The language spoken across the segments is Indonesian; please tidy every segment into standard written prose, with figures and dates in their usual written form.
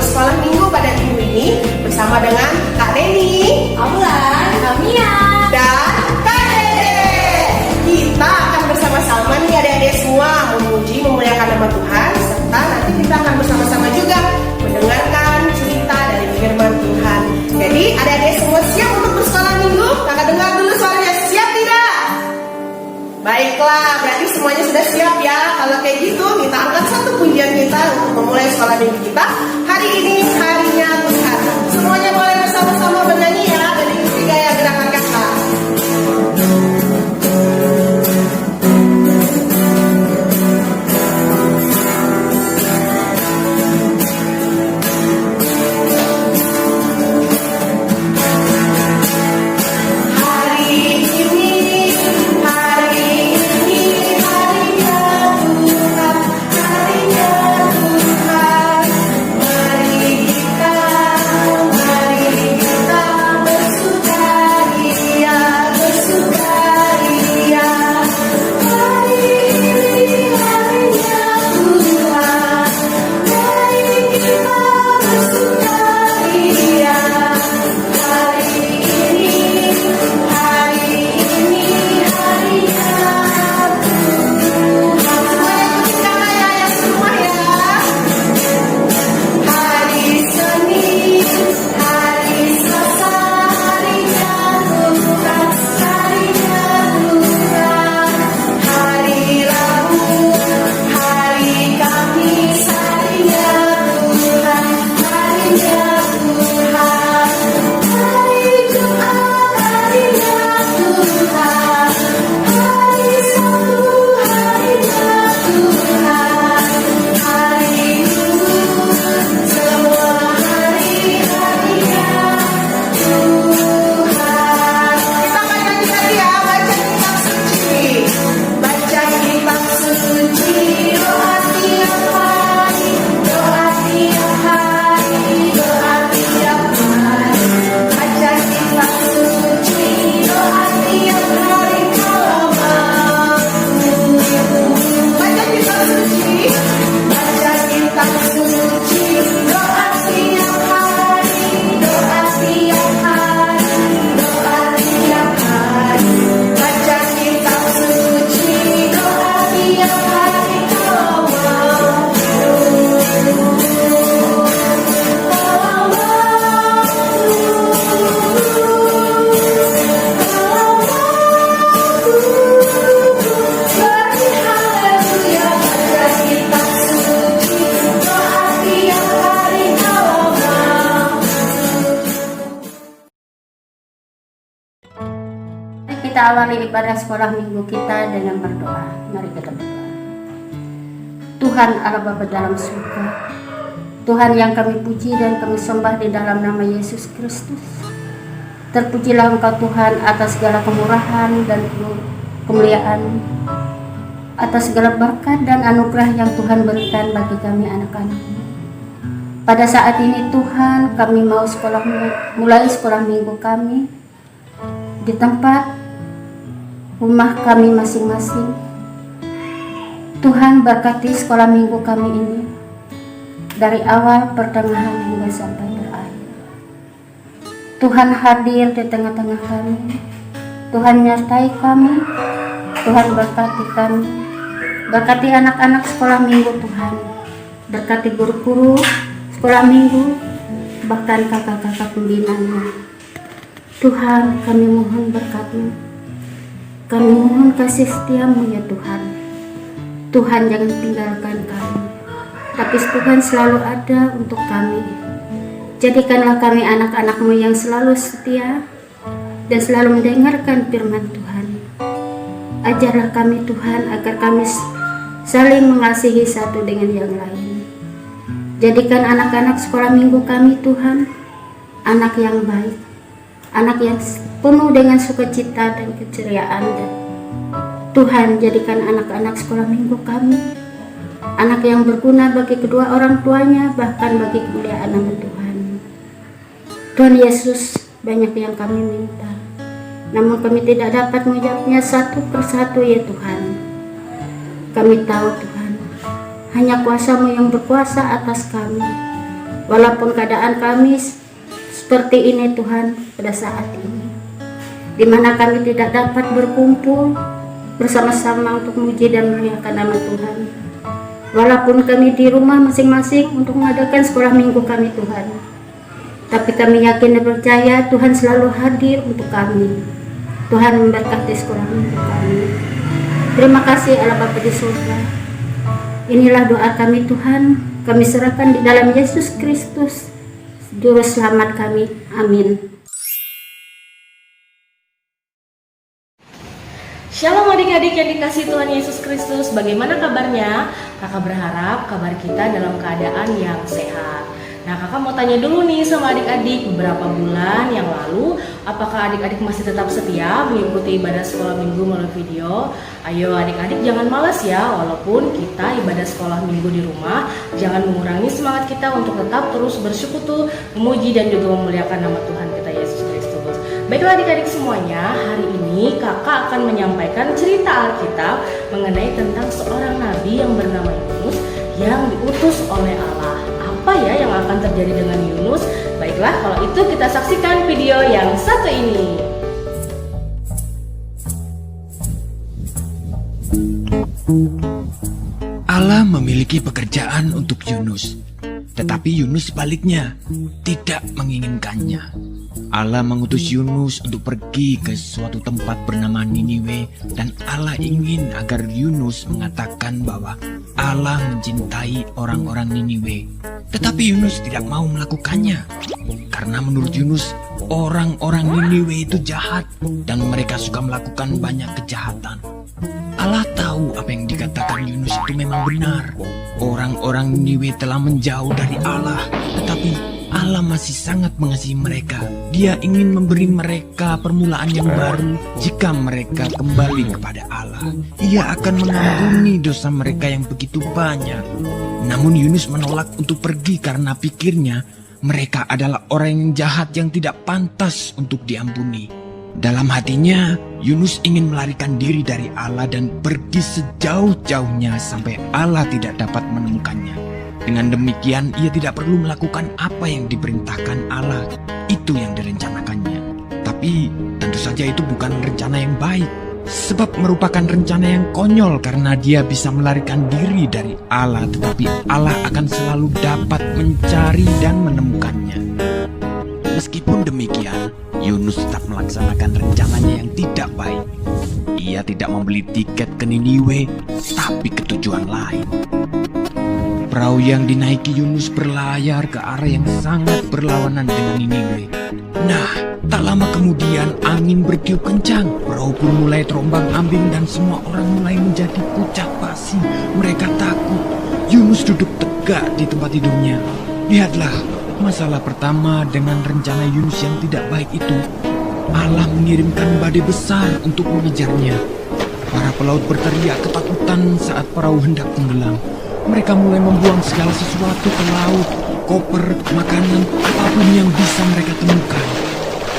sekolah minggu pada minggu ini bersama dengan Kak Deni, Aulan, Kamia, dan Kak Dede. Kita akan bersama-sama nih adik-adik semua memuji memuliakan nama Tuhan, serta nanti kita akan bersama-sama juga mendengarkan cerita dari firman Tuhan. Jadi adik-adik semua siap untuk bersekolah minggu? Kakak dengar dulu suaranya, siap tidak? Baiklah, berarti semuanya sudah siap ya. Kalau kayak gitu, kita angkat satu pujian kita untuk memulai sekolah minggu kita. Hari ini harinya Tuhan. Semuanya boleh bersama-sama bernyanyi ya, dan ikuti gaya gerakan kakak. Kita awali ibadah sekolah minggu kita dengan berdoa. Mari kita berdoa. Tuhan Allah Bapa dalam surga, Tuhan yang kami puji dan kami sembah di dalam nama Yesus Kristus. Terpujilah Engkau Tuhan atas segala kemurahan dan kemuliaan, atas segala berkat dan anugerah yang Tuhan berikan bagi kami anak-anak-Mu. Pada saat ini Tuhan, kami mau mulai sekolah minggu kami di tempat rumah kami masing-masing. Tuhan berkati sekolah minggu kami ini dari awal, pertengahan hingga sampai berakhir. Tuhan hadir di tengah-tengah kami. Tuhan menyertai kami. Tuhan berkati kami. Berkati anak-anak sekolah minggu Tuhan. Berkati guru-guru sekolah minggu, bahkan kakak-kakak pembinanya. Tuhan, kami mohon berkat-Mu. Kami mohon kasih setia-Mu ya Tuhan. Tuhan jangan tinggalkan kami, tapi Tuhan selalu ada untuk kami. Jadikanlah kami anak-anak-Mu yang selalu setia dan selalu mendengarkan firman Tuhan. Ajarlah kami Tuhan agar kami saling mengasihi satu dengan yang lain. Jadikan anak-anak sekolah minggu kami Tuhan anak yang baik, anak yang penuh dengan sukacita dan keceriaan. Tuhan, jadikan anak-anak sekolah minggu kami anak yang berguna bagi kedua orang tuanya, bahkan bagi kemuliaan nama Tuhan. Tuhan Yesus, banyak yang kami minta, namun kami tidak dapat menjawabnya satu persatu ya Tuhan. Kami tahu Tuhan, hanya kuasa-Mu yang berkuasa atas kami Walaupun keadaan kami seperti ini Tuhan pada saat ini, di mana kami tidak dapat berkumpul bersama-sama untuk memuji dan memuliakan nama Tuhan. Walaupun kami di rumah masing-masing untuk mengadakan sekolah minggu kami Tuhan, tapi kami yakin dan percaya Tuhan selalu hadir untuk kami. Tuhan memberkati sekolah minggu kami. Terima kasih Allah Bapa di surga. Inilah doa kami Tuhan, kami serahkan di dalam Yesus Kristus, Juru Selamat kami. Amin. Shalom adik-adik yang dikasihi Tuhan Yesus Kristus. Bagaimana kabarnya? Kakak berharap kabar kita dalam keadaan yang sehat. Nah, kakak mau tanya dulu nih sama adik-adik, beberapa bulan yang lalu, apakah adik-adik masih tetap setia mengikuti ibadah sekolah minggu melalui video? Ayo adik-adik jangan malas ya, walaupun kita ibadah sekolah minggu di rumah, jangan mengurangi semangat kita untuk tetap terus bersekutu, memuji dan juga memuliakan nama Tuhan kita Yesus Kristus. Baiklah adik-adik semuanya, hari ini kakak akan menyampaikan cerita Alkitab mengenai tentang seorang nabi yang bernama Yunus yang diutus oleh Allah. Apa ya yang akan terjadi dengan Yunus? Baiklah, kalau itu kita saksikan video yang satu ini. Allah memiliki pekerjaan untuk Yunus, tetapi Yunus sebaliknya tidak menginginkannya. Allah mengutus Yunus untuk pergi ke suatu tempat bernama Niniwe, dan Allah ingin agar Yunus mengatakan bahwa Allah mencintai orang-orang Niniwe. Tetapi Yunus tidak mau melakukannya, karena menurut Yunus orang-orang Niniwe itu jahat dan mereka suka melakukan banyak kejahatan. Allah tahu apa yang dikatakan Yunus itu memang benar. Orang-orang Niniwe telah menjauh dari Allah, tetapi Allah masih sangat mengasihi mereka. Dia ingin memberi mereka permulaan yang baru jika mereka kembali kepada Allah. Ia akan mengampuni dosa mereka yang begitu banyak. Namun Yunus menolak untuk pergi karena pikirnya mereka adalah orang yang jahat yang tidak pantas untuk diampuni. Dalam hatinya, Yunus ingin melarikan diri dari Allah dan pergi sejauh-jauhnya sampai Allah tidak dapat menemukannya. Dengan demikian, ia tidak perlu melakukan apa yang diperintahkan Allah. Itu yang direncanakannya. Tapi tentu saja itu bukan rencana yang baik, sebab merupakan rencana yang konyol karena dia bisa melarikan diri dari Allah, tetapi Allah akan selalu dapat mencari dan menemukannya. Meskipun demikian, Yunus tetap melaksanakan rencananya yang tidak baik. Ia tidak membeli tiket ke Niniwe, tapi ke tujuan lain. Perahu yang dinaiki Yunus berlayar ke arah yang sangat berlawanan dengan Niniwe. Nah, tak lama kemudian angin bertiup kencang. Perahu pun mulai terombang-ambing dan semua orang mulai menjadi pucat pasi. Mereka takut. Yunus duduk tegak di tempat tidurnya. Lihatlah, masalah pertama dengan rencana Yunus yang tidak baik itu. Allah mengirimkan badai besar untuk mengejarnya. Para pelaut berteriak ketakutan saat perahu hendak tenggelam. Mereka mulai membuang segala sesuatu ke laut, koper, makanan, apapun yang bisa mereka temukan.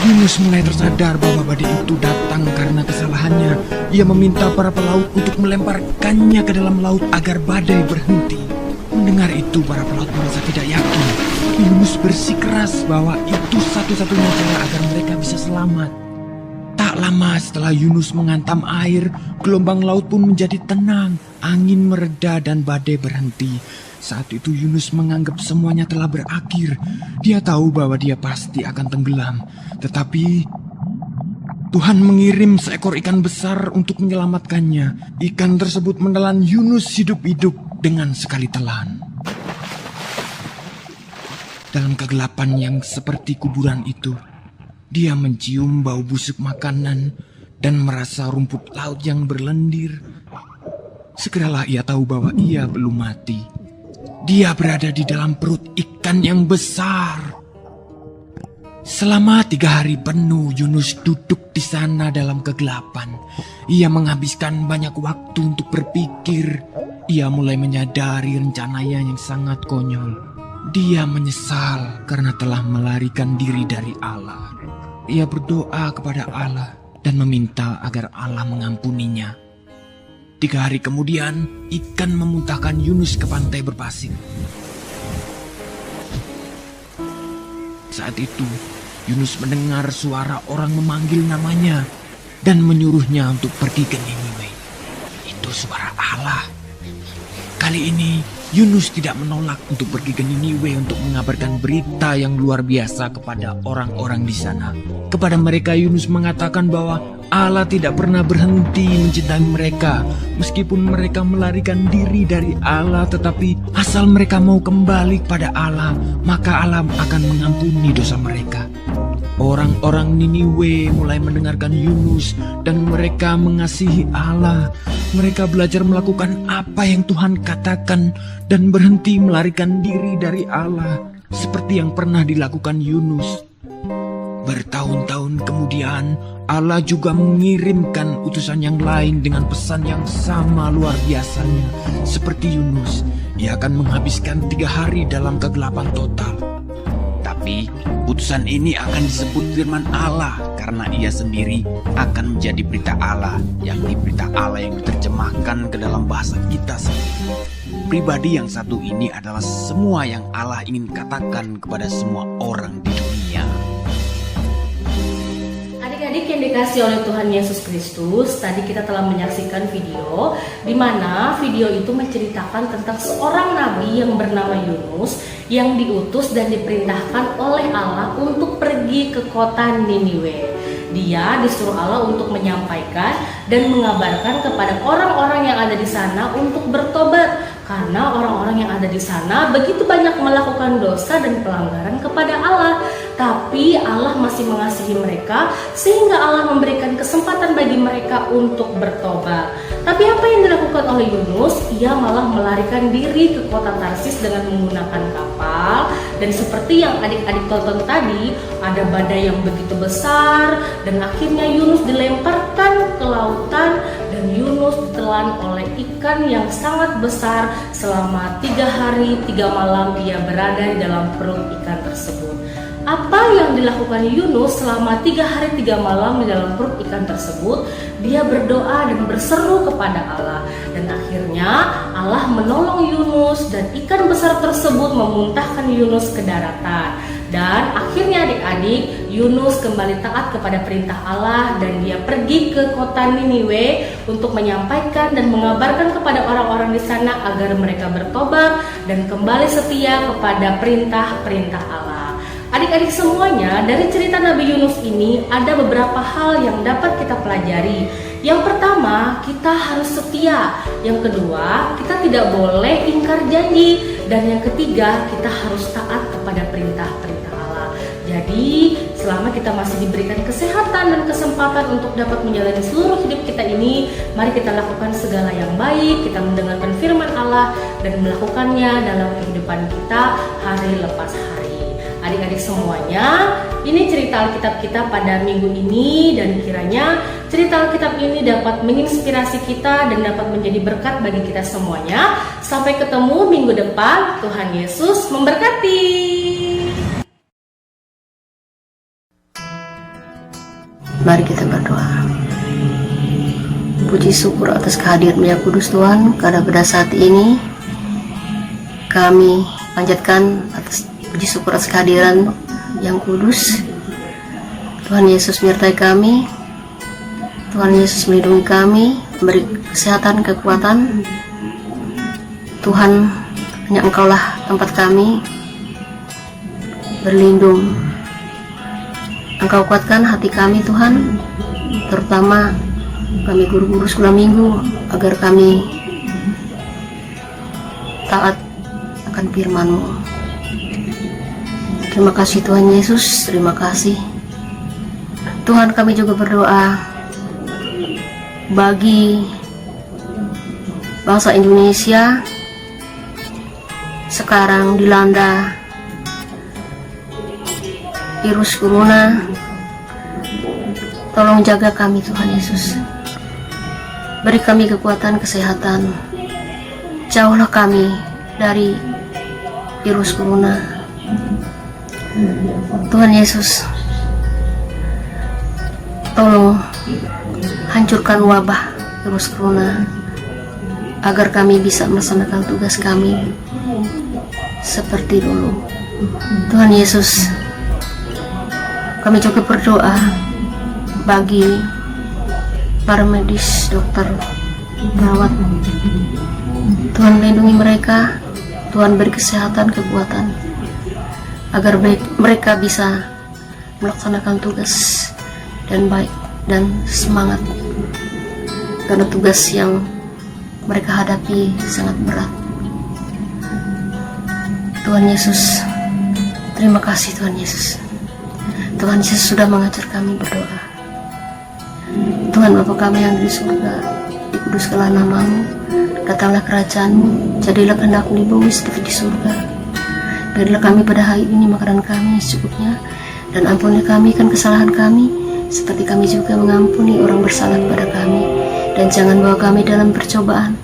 Yunus mulai tersadar bahwa badai itu datang karena kesalahannya. Ia meminta para pelaut untuk melemparkannya ke dalam laut agar badai berhenti. Mendengar itu, para pelaut merasa tidak yakin. Yunus bersikeras bahwa itu satu-satunya cara agar mereka bisa selamat. Tak lama setelah Yunus menghantam air, gelombang laut pun menjadi tenang. Angin mereda dan badai berhenti. Saat itu Yunus menganggap semuanya telah berakhir. Dia tahu bahwa dia pasti akan tenggelam. Tetapi Tuhan mengirim seekor ikan besar untuk menyelamatkannya. Ikan tersebut menelan Yunus hidup-hidup dengan sekali telan. Dalam kegelapan yang seperti kuburan itu, dia mencium bau busuk makanan dan merasa rumput laut yang berlendir. Segeralah ia tahu bahwa ia belum mati. Dia berada di dalam perut ikan yang besar. Selama 3 hari penuh Yunus duduk di sana dalam kegelapan. Ia menghabiskan banyak waktu untuk berpikir. Ia mulai menyadari rencananya yang sangat konyol. Dia menyesal karena telah melarikan diri dari Allah. Ia berdoa kepada Allah dan meminta agar Allah mengampuninya. 3 hari kemudian, ikan memuntahkan Yunus ke pantai berpasir. Saat itu, Yunus mendengar suara orang memanggil namanya dan menyuruhnya untuk pergi ke Niniwe. Itu suara Allah. Kali ini, Yunus tidak menolak untuk pergi ke Niniwe untuk mengabarkan berita yang luar biasa kepada orang-orang di sana. Kepada mereka, Yunus mengatakan bahwa Allah tidak pernah berhenti mencintai mereka. Meskipun mereka melarikan diri dari Allah, tetapi asal mereka mau kembali kepada Allah, maka Allah akan mengampuni dosa mereka. Orang-orang Niniwe mulai mendengarkan Yunus dan mereka mengasihi Allah. Mereka belajar melakukan apa yang Tuhan katakan dan berhenti melarikan diri dari Allah seperti yang pernah dilakukan Yunus. Bertahun-tahun kemudian, Allah juga mengirimkan utusan yang lain dengan pesan yang sama luar biasanya. Seperti Yunus, ia akan menghabiskan 3 hari dalam kegelapan total. Tapi utusan ini akan disebut firman Allah karena ia sendiri akan menjadi berita Allah, yakni berita Allah yang diterjemahkan ke dalam bahasa kita sendiri. Pribadi yang satu ini adalah semua yang Allah ingin katakan kepada semua orang di dunia. Adik-adik yang dikasih oleh Tuhan Yesus Kristus, tadi kita telah menyaksikan video di mana video itu menceritakan tentang seorang nabi yang bernama Yunus yang diutus dan diperintahkan oleh Allah untuk pergi ke kota Niniwe. Dia disuruh Allah untuk menyampaikan dan mengabarkan kepada orang-orang yang ada di sana untuk bertobat, karena orang-orang yang ada di sana begitu banyak melakukan dosa dan pelanggaran kepada Allah. Tapi Allah masih mengasihi mereka sehingga Allah memberikan kesempatan bagi mereka untuk bertobat. Tapi apa yang dilakukan oleh Yunus? Ia malah melarikan diri ke kota Tarsis dengan menggunakan kapal. Dan seperti yang adik-adik tonton tadi, ada badai yang begitu besar dan akhirnya Yunus dilemparkan ke lautan dan Yunus ditelan oleh ikan yang sangat besar. Selama 3 hari 3 malam ia berada di dalam perut ikan tersebut. Apa yang dilakukan Yunus selama 3 hari 3 malam di dalam perut ikan tersebut? Dia berdoa dan berseru kepada Allah. Dan akhirnya Allah menolong Yunus dan ikan besar tersebut memuntahkan Yunus ke daratan. Dan akhirnya adik-adik, Yunus kembali taat kepada perintah Allah dan dia pergi ke kota Niniwe untuk menyampaikan dan mengabarkan kepada orang-orang di sana agar mereka bertobat dan kembali setia kepada perintah-perintah Allah. Adik-adik semuanya, dari cerita Nabi Yunus ini ada beberapa hal yang dapat kita pelajari. Yang pertama, kita harus setia. Yang kedua, kita tidak boleh ingkar janji. Dan yang ketiga, kita harus taat kepada perintah-perintah Allah. Jadi, selama kita masih diberikan kesehatan dan kesempatan untuk dapat menjalani seluruh hidup kita ini, mari kita lakukan segala yang baik, kita mendengarkan firman Allah dan melakukannya dalam kehidupan kita hari lepas hari. Adik-adik semuanya, ini cerita Alkitab kita pada minggu ini dan kiranya cerita Alkitab ini dapat menginspirasi kita dan dapat menjadi berkat bagi kita semuanya. Sampai ketemu minggu depan. Tuhan Yesus memberkati. Mari kita berdoa. Puji syukur atas kehadiran Yang Kudus Tuhan, karena pada saat ini kami panjatkan atas puji syukur atas kehadiran Yang Kudus. Tuhan Yesus menyertai kami, Tuhan Yesus melindungi kami, memberi kesehatan, kekuatan. Tuhan, hanya Engkaulah tempat kami berlindung. Engkau kuatkan hati kami Tuhan, terutama kami guru-guru sekolah minggu, agar kami taat akan firman-Mu. Terima kasih Tuhan Yesus, terima kasih Tuhan. Kami juga berdoa bagi bangsa Indonesia sekarang dilanda virus corona. Tolong jaga kami Tuhan Yesus, beri kami kekuatan, kesehatan, jauhlah kami dari virus corona. Tuhan Yesus, tolong hancurkan wabah virus corona agar kami bisa melaksanakan tugas kami seperti dulu. Tuhan Yesus, Kami juga berdoa bagi para medis, dokter, perawat. Tuhan lindungi mereka, Tuhan beri kesehatan, kekuatan, agar mereka bisa melaksanakan tugas dan baik dan semangat, karena tugas yang mereka hadapi sangat berat. Tuhan Yesus, terima kasih Tuhan Yesus. Tuhan Yesus sudah mengajar kami berdoa. Tuhan Bapa kami yang di surga, dikuduskanlah nama-Mu, datanglah kerajaan-Mu, jadilah kehendak-Mu di bumi seperti di surga. Berilah kami pada hari ini makanan kami secukupnya, dan ampuni kami kan kesalahan kami, seperti kami juga mengampuni orang bersalah kepada kami. Dan jangan bawa kami dalam percobaan,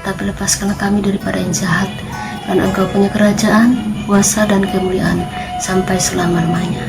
tapi lepaskanlah kami daripada yang jahat. Karena Engkau punya kerajaan, kuasa, dan kemuliaan sampai selama-lamanya.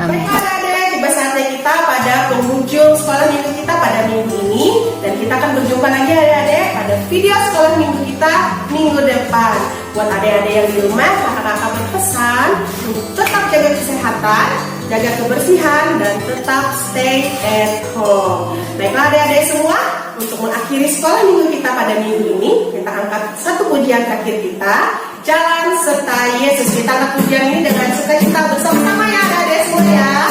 Amin. Baik adik-adik, tiba saatnya kita pada penghujung sekolah minggu kita pada minggu ini. Dan kita akan berjumpa lagi adik-adik pada video sekolah minggu kita minggu depan. Buat adik-adik yang di rumah, kakak-kakak berpesan untuk tetap jaga kesehatan, jaga kebersihan, dan tetap stay at home. Baiklah adik-adik semua, untuk mengakhiri sekolah minggu kita pada minggu ini, kita angkat satu pujian terakhir kita, Jalan Serta Yesus. Kita angkat pujian ini dengan sukacita bersama-sama ya adik-adik semua ya.